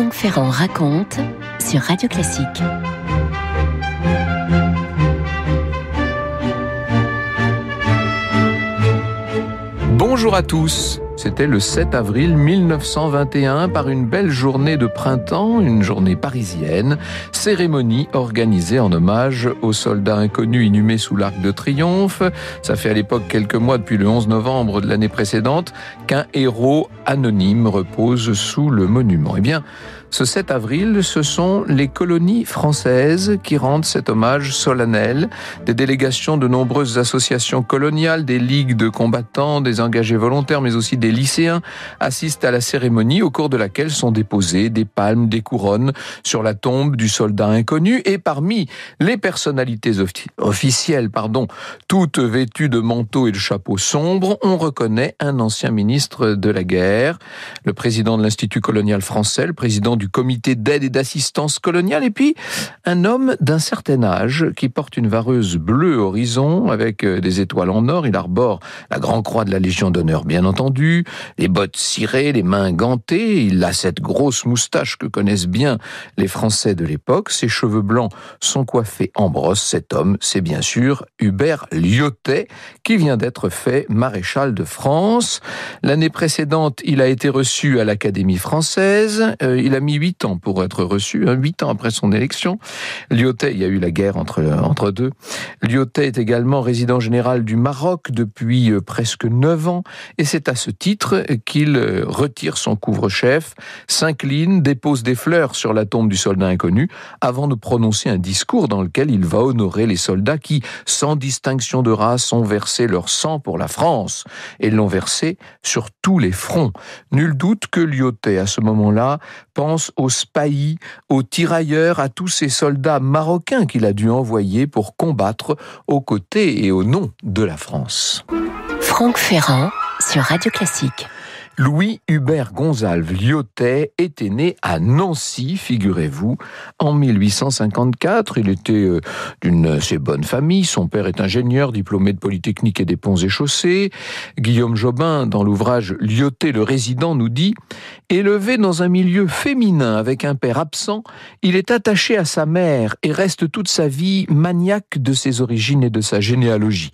Franck Ferrand raconte sur Radio Classique. Bonjour à tous. C'était le 7 avril 1921, par une belle journée de printemps, une journée parisienne, cérémonie organisée en hommage aux soldats inconnus inhumés sous l'Arc de Triomphe. Ça fait à l'époque quelques mois, depuis le 11 novembre de l'année précédente, qu'un héros anonyme repose sous le monument. Eh bien, ce 7 avril, ce sont les colonies françaises qui rendent cet hommage solennel. Des délégations de nombreuses associations coloniales, des ligues de combattants, des engagés volontaires, mais aussi des lycéens assistent à la cérémonie au cours de laquelle sont déposées des palmes, des couronnes sur la tombe du soldat inconnu. Et parmi les personnalités officielles, toutes vêtues de manteaux et de chapeaux sombres, on reconnaît un ancien ministre de la guerre, le président de l'Institut colonial français, le président du comité d'aide et d'assistance coloniale, et puis un homme d'un certain âge qui porte une vareuse bleue horizon avec des étoiles en or. Il arbore la Grand Croix de la Légion d'honneur, bien entendu, les bottes cirées, les mains gantées. Il a cette grosse moustache que connaissent bien les Français de l'époque. Ses cheveux blancs sont coiffés en brosse. Cet homme, c'est bien sûr Hubert Lyautey, qui vient d'être fait maréchal de France. L'année précédente, il a été reçu à l'Académie française. Il a mis 8 ans pour être reçu, 8 ans après son élection. Lyautey, il y a eu la guerre entre deux. Lyautey est également résident général du Maroc depuis presque 9 ans, et c'est à ce titre qu'il retire son couvre-chef, s'incline, dépose des fleurs sur la tombe du soldat inconnu, avant de prononcer un discours dans lequel il va honorer les soldats qui, sans distinction de race, ont versé leur sang pour la France, et l'ont versé sur tous les fronts. Nul doute que Lyautey, à ce moment-là, pense aux spahis, aux tirailleurs, à tous ces soldats marocains qu'il a dû envoyer pour combattre aux côtés et au nom de la France. Franck Ferrand sur Radio Classique. Louis-Hubert Gonzalve Lyautey était né à Nancy, figurez-vous, en 1854. Il était d'une assez bonne famille. Son père est ingénieur, diplômé de Polytechnique et des Ponts et Chaussées. Guillaume Jobin, dans l'ouvrage Lyautey le résident, nous dit « Élevé dans un milieu féminin avec un père absent, il est attaché à sa mère et reste toute sa vie maniaque de ses origines et de sa généalogie.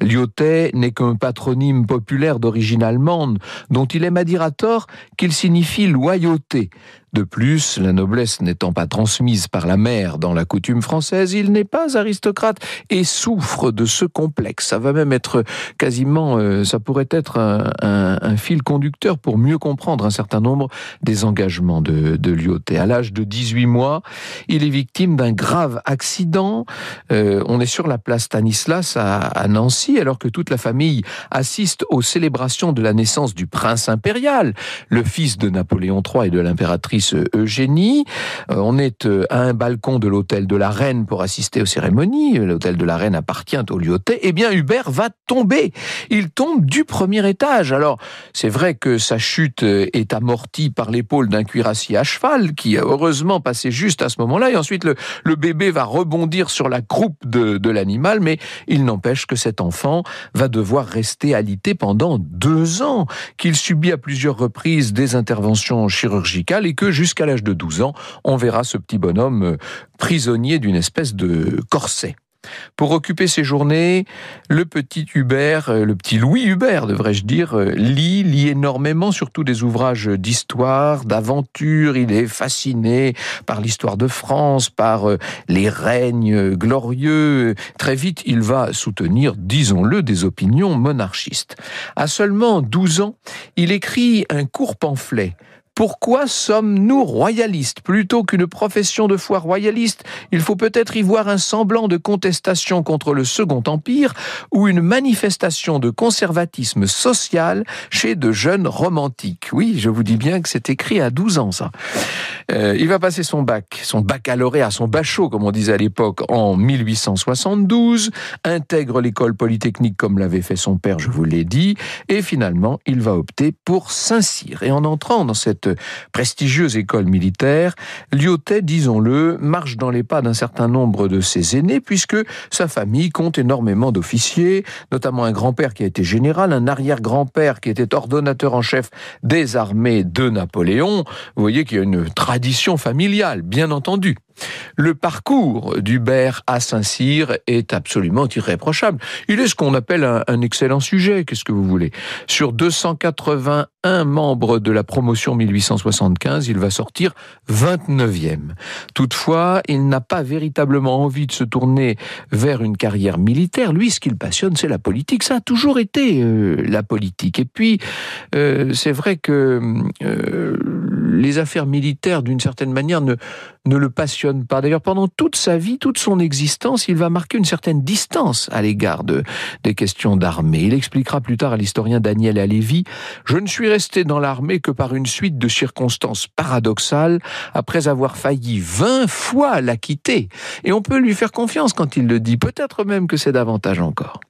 Lyautey n'est qu'un patronyme populaire d'origine allemande dont il aime à dire à tort qu'il signifie loyauté. De plus, la noblesse n'étant pas transmise par la mère dans la coutume française, il n'est pas aristocrate et souffre de ce complexe. Ça va même être quasiment, ça pourrait être un fil conducteur pour mieux comprendre un certain nombre des engagements de Lyautey. À l'âge de 18 mois, il est victime d'un grave accident. On est sur la place Stanislas à Nancy, alors que toute la famille assiste aux célébrations de la naissance du prince impérial, le fils de Napoléon III et de l'impératrice Eugénie. On est à un balcon de l'hôtel de la Reine pour assister aux cérémonies. L'hôtel de la Reine appartient au Lyautey. Eh bien, Hubert va tomber. Il tombe du premier étage. Alors, c'est vrai que sa chute est amortie par l'épaule d'un cuirassier à cheval qui a heureusement passé juste à ce moment-là. Et ensuite, le bébé va rebondir sur la croupe de l'animal. Mais il n'empêche que cet enfant va devoir rester alité pendant 2 ans, qu'il subit à plusieurs reprises des interventions chirurgicales et que jusqu'à l'âge de 12 ans, on verra ce petit bonhomme prisonnier d'une espèce de corset. Pour occuper ses journées, le petit Louis Hubert, devrais-je dire, lit énormément, surtout des ouvrages d'histoire, d'aventure. Il est fasciné par l'histoire de France, par les règnes glorieux. Très vite, il va soutenir, disons-le, des opinions monarchistes. À seulement 12 ans, il écrit un court pamphlet. Pourquoi sommes-nous royalistes ? Plutôt qu'une profession de foi royaliste, il faut peut-être y voir un semblant de contestation contre le Second Empire ou une manifestation de conservatisme social chez de jeunes romantiques. Oui, je vous dis bien que c'est écrit à 12 ans, ça. Il va passer son baccalauréat, son bachot, comme on disait à l'époque, en 1872, intègre l'école polytechnique comme l'avait fait son père, je vous l'ai dit, et finalement, il va opter pour Saint-Cyr. Et en entrant dans cette prestigieuse école militaire, Lyautey, disons-le, marche dans les pas d'un certain nombre de ses aînés, puisque sa famille compte énormément d'officiers, notamment un grand-père qui a été général, un arrière-grand-père qui était ordonnateur en chef des armées de Napoléon. Vous voyez qu'il y a une tradition tradition familiale, bien entendu. Le parcours d'Hubert à Saint-Cyr est absolument irréprochable. Il est ce qu'on appelle un excellent sujet, qu'est-ce que vous voulez. Sur 281 membres de la promotion 1875, il va sortir 29e. Toutefois, il n'a pas véritablement envie de se tourner vers une carrière militaire. Lui, ce qui le passionne, c'est la politique. Ça a toujours été la politique. Et puis, c'est vrai que les affaires militaires, d'une certaine manière, ne le passionnent pas. D'ailleurs, pendant toute sa vie, toute son existence, il va marquer une certaine distance à l'égard des questions d'armée. Il expliquera plus tard à l'historien Daniel Halévy: « Je ne suis resté dans l'armée que par une suite de circonstances paradoxales, après avoir failli 20 fois la quitter. » Et on peut lui faire confiance quand il le dit, peut-être même que c'est davantage encore.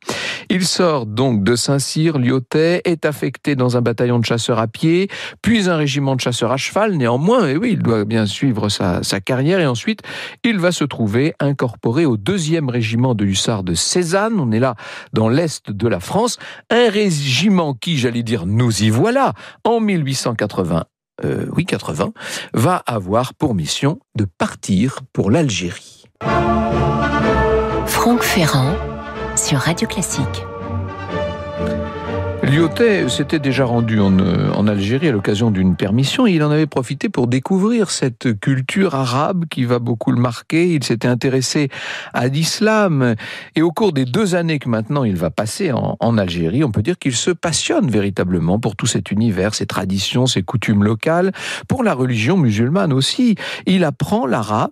Il sort donc de Saint-Cyr, Lyautey, est affecté dans un bataillon de chasseurs à pied, puis un régiment de chasseurs à cheval. Néanmoins, et oui, il doit bien suivre sa carrière, et ensuite, il va se trouver incorporé au 2e régiment de hussards de Cézanne. On est là dans l'est de la France, un régiment qui, j'allais dire, nous y voilà, en 1880, va avoir pour mission de partir pour l'Algérie. Franck Ferrand sur Radio Classique. Lyautey s'était déjà rendu en Algérie à l'occasion d'une permission et il en avait profité pour découvrir cette culture arabe qui va beaucoup le marquer. Il s'était intéressé à l'islam et au cours des 2 années que maintenant il va passer en Algérie, on peut dire qu'il se passionne véritablement pour tout cet univers, ses traditions, ses coutumes locales, pour la religion musulmane aussi. Il apprend l'arabe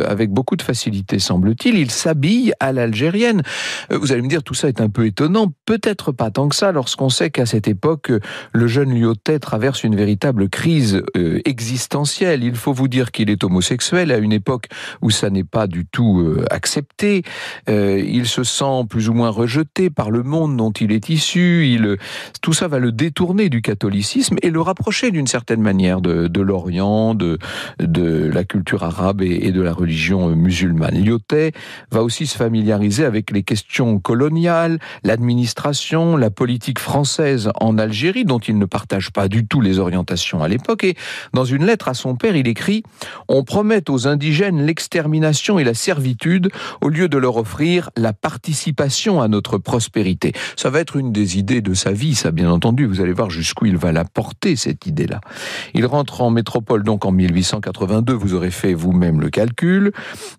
avec beaucoup de facilité, semble-t-il. Il s'habille à l'algérienne. Vous allez me dire, tout ça est un peu étonnant. Peut-être pas tant que ça lorsqu'on sait qu'à cette époque, le jeune Lyautey traverse une véritable crise existentielle. Il faut vous dire qu'il est homosexuel à une époque où ça n'est pas du tout accepté. Il se sent plus ou moins rejeté par le monde dont il est issu. Tout ça va le détourner du catholicisme et le rapprocher d'une certaine manière de l'Orient, de la culture arabe et de la religion musulmane. Lyautey va aussi se familiariser avec les questions coloniales, l'administration, la politique française en Algérie, dont il ne partage pas du tout les orientations à l'époque. Et dans une lettre à son père, il écrit « On promet aux indigènes l'extermination et la servitude au lieu de leur offrir la participation à notre prospérité. » Ça va être une des idées de sa vie, ça bien entendu. Vous allez voir jusqu'où il va la porter, cette idée-là. Il rentre en métropole donc en 1882, vous aurez fait vous-même le calcul.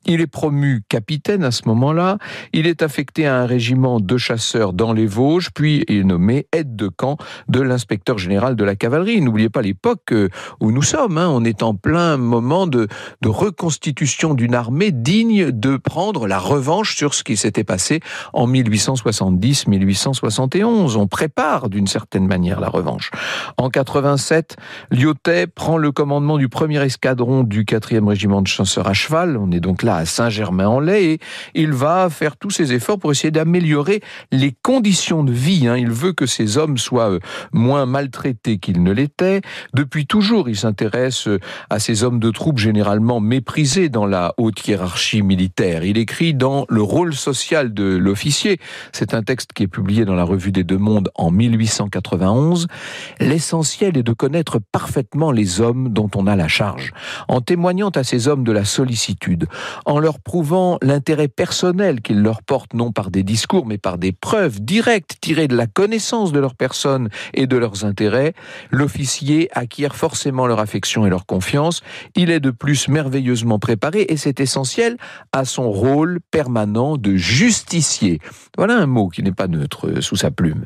Il est promu capitaine à ce moment-là. Il est affecté à un régiment de chasseurs dans les Vosges, puis il est nommé aide de camp de l'inspecteur général de la cavalerie. N'oubliez pas l'époque où nous sommes, on est en plein moment de reconstitution d'une armée digne de prendre la revanche sur ce qui s'était passé en 1870-1871. On prépare d'une certaine manière la revanche. En 87, Lyautey prend le commandement du 1er escadron du 4e régiment de chasseurs à cheval. On est donc là à Saint-Germain-en-Laye et il va faire tous ses efforts pour essayer d'améliorer les conditions de vie. Il veut que ces hommes soient moins maltraités qu'ils ne l'étaient. Depuis toujours, il s'intéresse à ces hommes de troupes généralement méprisés dans la haute hiérarchie militaire. Il écrit dans Le rôle social de l'officier, c'est un texte qui est publié dans la Revue des Deux Mondes en 1891, « L'essentiel est de connaître parfaitement les hommes dont on a la charge, en témoignant à ces hommes de la sollicitude, en leur prouvant l'intérêt personnel qu'ils leur portent non par des discours mais par des preuves directes tirées de la connaissance de leur personne et de leurs intérêts, l'officier acquiert forcément leur affection et leur confiance. Il est de plus merveilleusement préparé et c'est essentiel à son rôle permanent de justicier. » Voilà un mot qui n'est pas neutre sous sa plume.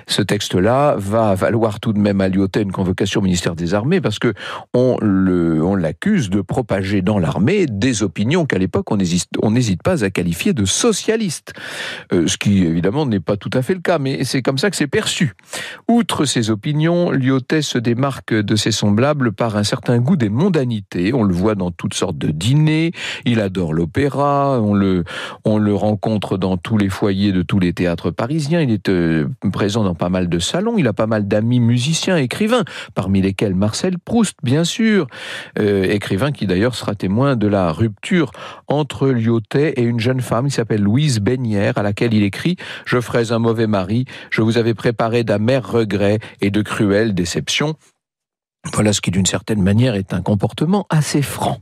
Ce texte-là va valoir tout de même à Lyautey une convocation au ministère des Armées parce que on l'accuse de propager dans l'armée des opinions qu'à l'époque on n'hésite pas à qualifier de socialistes. Ce qui évidemment n'est pas tout à fait le cas, mais c'est comme ça que c'est perçu. Outre ces opinions, Lyautey se démarque de ses semblables par un certain goût des mondanités. On le voit dans toutes sortes de dîners, il adore l'opéra, on le rencontre dans tous les foyers de tous les théâtres parisiens, il est présent dans pas mal de salons, il a pas mal d'amis musiciens, écrivains, parmi lesquels Marcel Proust, bien sûr, écrivain qui d'ailleurs sera témoin de la rupture entre Lyautey et une jeune femme qui s'appelle Louise Besnières, à laquelle il écrit « Je ferais un mauvais mari, je vous avais préparé d'amers regrets et de cruelles déceptions ». Voilà ce qui, d'une certaine manière, est un comportement assez franc.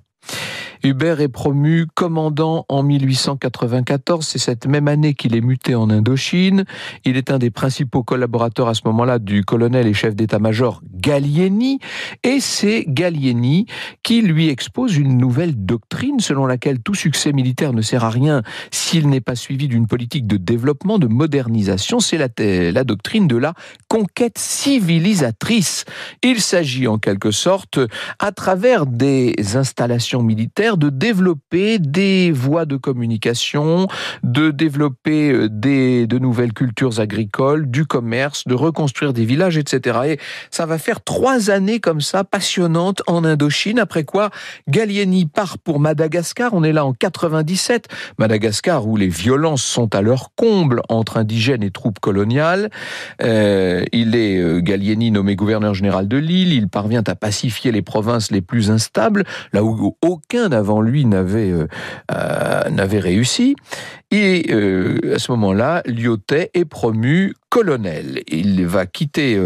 Hubert est promu commandant en 1894, c'est cette même année qu'il est muté en Indochine. Il est un des principaux collaborateurs à ce moment-là du colonel et chef d'état-major Gallieni, et c'est Gallieni qui lui expose une nouvelle doctrine selon laquelle tout succès militaire ne sert à rien s'il n'est pas suivi d'une politique de développement, de modernisation. C'est la doctrine de la conquête civilisatrice. Il s'agit en quelque sorte, à travers des installations militaires, de développer des voies de communication, de développer de nouvelles cultures agricoles, du commerce, de reconstruire des villages, etc. Et ça va faire 3 années comme ça, passionnantes en Indochine, après quoi Gallieni part pour Madagascar. On est là en 97, Madagascar où les violences sont à leur comble entre indigènes et troupes coloniales. Il est Gallieni nommé gouverneur général de l'île, il parvient à pacifier les provinces les plus instables, là où aucun avant lui n'avait réussi. Et à ce moment-là, Lyautey est promu colonel. Il va quitter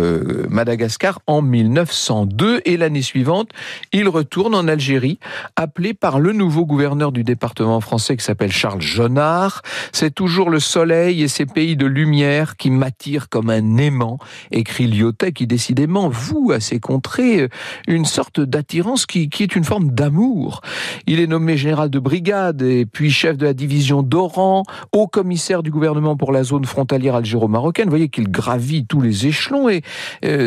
Madagascar en 1902 et l'année suivante, il retourne en Algérie, appelé par le nouveau gouverneur du département français qui s'appelle Charles Jonard. C'est toujours le soleil et ces pays de lumière qui m'attirent comme un aimant, écrit Lyautey, qui décidément voue à ces contrées une sorte d'attirance qui est une forme d'amour. Il est nommé général de brigade et puis chef de la division d'Oran, haut commissaire du gouvernement pour la zone frontalière algéro-marocaine. Vous voyez qu'il gravit tous les échelons et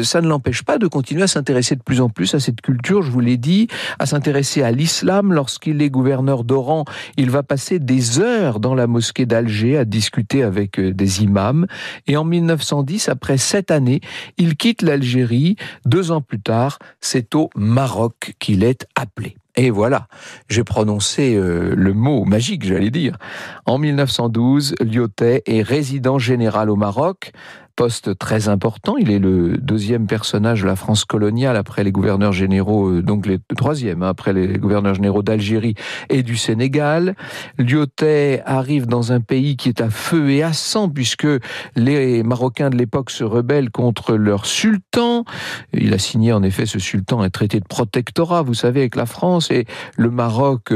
ça ne l'empêche pas de continuer à s'intéresser de plus en plus à cette culture, je vous l'ai dit, à s'intéresser à l'islam. Lorsqu'il est gouverneur d'Oran, il va passer des heures dans la mosquée d'Alger à discuter avec des imams. Et en 1910, après 7 années, il quitte l'Algérie. 2 ans plus tard, c'est au Maroc qu'il est appelé. Et voilà, j'ai prononcé le mot magique, j'allais dire. En 1912, Lyautey est résident général au Maroc, poste très important. Il est le 2e personnage de la France coloniale après les gouverneurs généraux, donc le 3e, après les gouverneurs généraux d'Algérie et du Sénégal. Lyautey arrive dans un pays qui est à feu et à sang puisque les Marocains de l'époque se rebellent contre leur sultan. Il a signé en effet ce sultan un traité de protectorat, vous savez, avec la France, et le Maroc,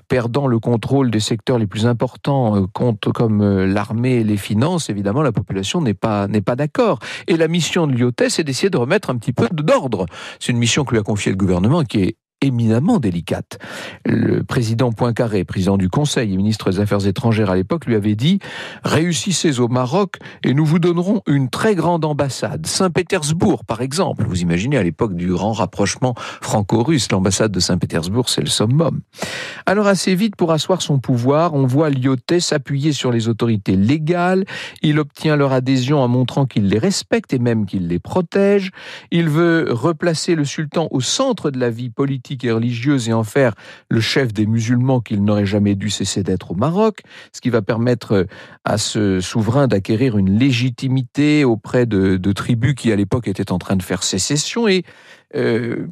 perdant le contrôle des secteurs les plus importants, compte comme l'armée et les finances, évidemment la population n'est pas d'accord. Et la mission de Lyautey, c'est d'essayer de remettre un petit peu d'ordre. C'est une mission que lui a confiée le gouvernement qui est éminemment délicate. Le président Poincaré, président du Conseil et ministre des Affaires étrangères à l'époque, lui avait dit « Réussissez au Maroc et nous vous donnerons une très grande ambassade. Saint-Pétersbourg, par exemple. » Vous imaginez, à l'époque du grand rapprochement franco-russe, l'ambassade de Saint-Pétersbourg, c'est le summum. Alors assez vite, pour asseoir son pouvoir, on voit Lyautey s'appuyer sur les autorités légales. Il obtient leur adhésion en montrant qu'il les respecte et même qu'il les protège. Il veut replacer le sultan au centre de la vie politique et religieuse et en faire le chef des musulmans qu'il n'aurait jamais dû cesser d'être au Maroc, ce qui va permettre à ce souverain d'acquérir une légitimité auprès de tribus qui à l'époque étaient en train de faire sécession et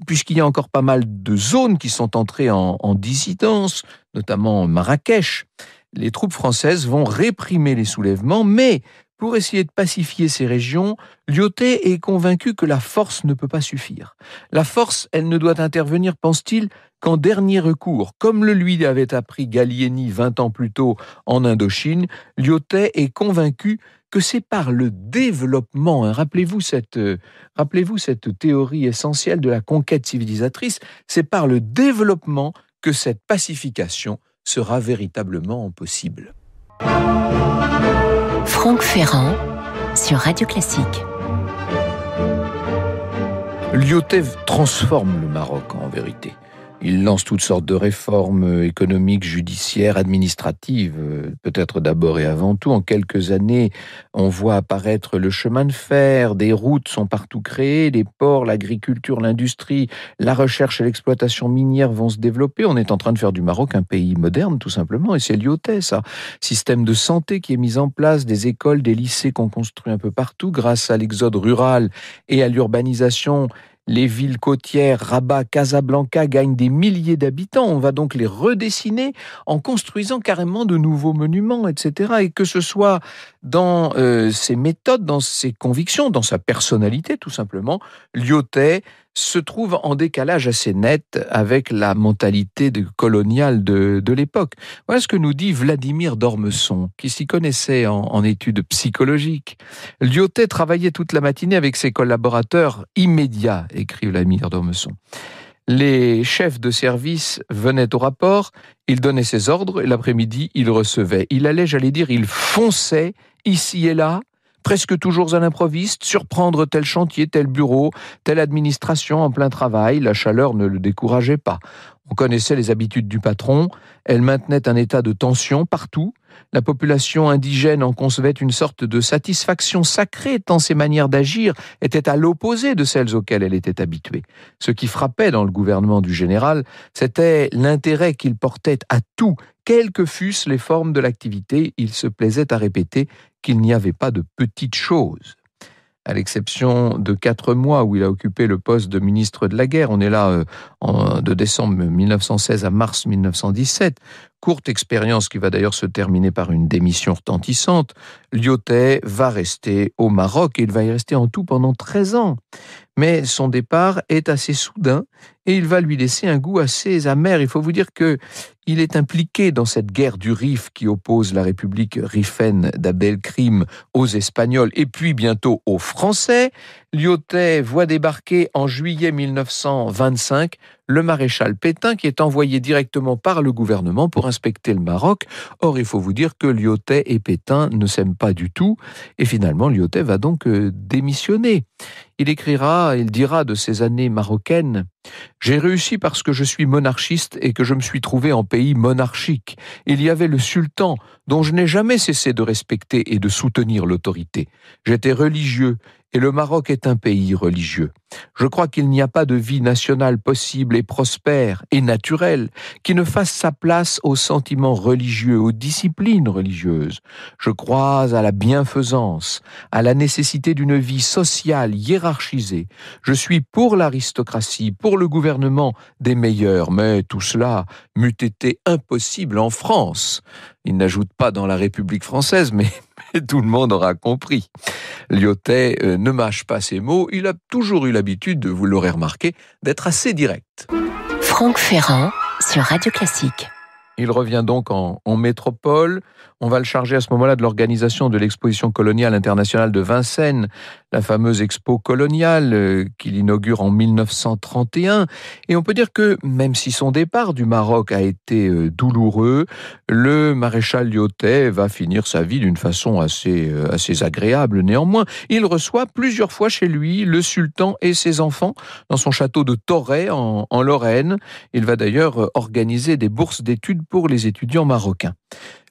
puisqu'il y a encore pas mal de zones qui sont entrées en dissidence, notamment Marrakech, les troupes françaises vont réprimer les soulèvements, mais pour essayer de pacifier ces régions, Lyautey est convaincu que la force ne peut pas suffire. La force, elle ne doit intervenir, pense-t-il, qu'en dernier recours. Comme le lui avait appris Gallieni 20 ans plus tôt en Indochine, Lyautey est convaincu que c'est par le développement, rappelez-vous cette théorie essentielle de la conquête civilisatrice, c'est par le développement que cette pacification sera véritablement possible. Franck Ferrand sur Radio Classique. Lyautey transforme le Maroc en vérité. Il lance toutes sortes de réformes économiques, judiciaires, administratives, peut-être d'abord et avant tout. En quelques années, on voit apparaître le chemin de fer, des routes sont partout créées, les ports, l'agriculture, l'industrie, la recherche et l'exploitation minière vont se développer. On est en train de faire du Maroc un pays moderne, tout simplement, et c'est Lyautey, ça. Système de santé qui est mis en place, des écoles, des lycées qu'on construit un peu partout grâce à l'exode rural et à l'urbanisation. Les villes côtières, Rabat, Casablanca, gagnent des milliers d'habitants. On va donc les redessiner en construisant carrément de nouveaux monuments, etc. Et que ce soit dans ses méthodes, dans ses convictions, dans sa personnalité, tout simplement, Lyautey se trouve en décalage assez net avec la mentalité coloniale de l'époque. Voilà ce que nous dit Vladimir d'Ormesson, qui s'y connaissait en études psychologiques. Lyautey travaillait toute la matinée avec ses collaborateurs immédiats, écrit Vladimir d'Ormesson. Les chefs de service venaient au rapport, il donnait ses ordres et l'après-midi, il recevait. Il allait, il fonçait ici et là, presque toujours à l'improviste, surprendre tel chantier, tel bureau, telle administration en plein travail. La chaleur ne le décourageait pas. On connaissait les habitudes du patron, elle maintenait un état de tension partout. La population indigène en concevait une sorte de satisfaction sacrée tant ses manières d'agir étaient à l'opposé de celles auxquelles elle était habituée. Ce qui frappait dans le gouvernement du général, c'était l'intérêt qu'il portait à tout, quelles que fussent les formes de l'activité. Il se plaisait à répéter qu'il n'y avait pas de petites choses. À l'exception de 4 mois où il a occupé le poste de ministre de la guerre, on est là de décembre 1916 à mars 1917, courte expérience qui va d'ailleurs se terminer par une démission retentissante, Lyautey va rester au Maroc et il va y rester en tout pendant 13 ans. Mais son départ est assez soudain et il va lui laisser un goût assez amer. Il faut vous dire qu'il est impliqué dans cette guerre du Rif qui oppose la République riffaine d'Abdelkrim aux Espagnols et puis bientôt aux Français. Lyautey voit débarquer en juillet 1925 le maréchal Pétain qui est envoyé directement par le gouvernement pour inspecter le Maroc. Or, il faut vous dire que Lyautey et Pétain ne s'aiment pas du tout et finalement Lyautey va donc démissionner. Il dira de ces années marocaines « J'ai réussi parce que je suis monarchiste et que je me suis trouvé en pays monarchique. Il y avait le sultan, dont je n'ai jamais cessé de respecter et de soutenir l'autorité. J'étais religieux, et le Maroc est un pays religieux. Je crois qu'il n'y a pas de vie nationale possible et prospère et naturelle qui ne fasse sa place aux sentiments religieux, aux disciplines religieuses. Je crois à la bienfaisance, à la nécessité d'une vie sociale hiérarchisée. Je suis pour l'aristocratie, pour le gouvernement des meilleurs, mais tout cela m'eût été impossible en France. » Il n'ajoute pas dans la République française, mais tout le monde aura compris. Lyautey ne mâche pas ses mots, il a toujours eu l'habitude, vous l'aurez remarqué, d'être assez direct. Franck Ferrand sur Radio Classique. Il revient donc en métropole. On va le charger à ce moment-là de l'organisation de l'exposition coloniale internationale de Vincennes, la fameuse expo coloniale qu'il inaugure en 1931. Et on peut dire que même si son départ du Maroc a été douloureux, le maréchal Lyautey va finir sa vie d'une façon assez agréable néanmoins. Il reçoit plusieurs fois chez lui le sultan et ses enfants dans son château de Torray en Lorraine. Il va d'ailleurs organiser des bourses d'études pour les étudiants marocains.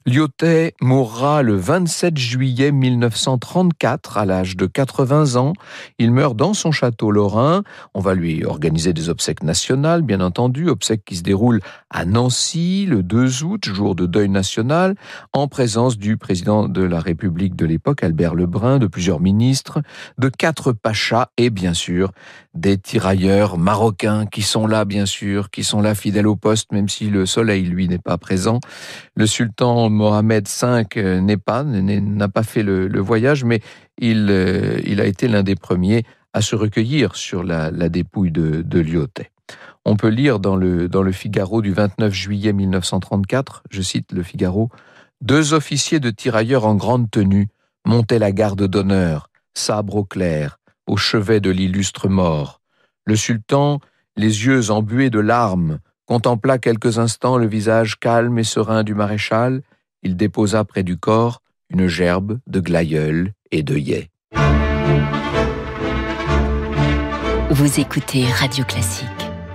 Lyautey mourra le 27 juillet 1934 à l'âge de 80 ans. Il meurt dans son château lorrain. On va lui organiser des obsèques nationales, bien entendu, obsèques qui se déroulent à Nancy le 2 août, jour de deuil national, en présence du président de la République de l'époque, Albert Lebrun, de plusieurs ministres, de 4 pachas et bien sûr des tirailleurs marocains qui sont là, bien sûr, qui sont là fidèles au poste, même si le soleil, lui, n'est pas présent. Le sultan Mohamed V n'a pas fait le voyage, mais il a été l'un des premiers à se recueillir sur la dépouille de Lyautey. On peut lire dans le Figaro du 29 juillet 1934, je cite le Figaro, « 2 officiers de tirailleurs en grande tenue montaient la garde d'honneur, sabre au clair, au chevet de l'illustre mort. Le sultan, les yeux embués de larmes, contempla quelques instants le visage calme et serein du maréchal. Il déposa près du corps une gerbe de glaïeul et d'œillet. » Vous écoutez Radio Classique.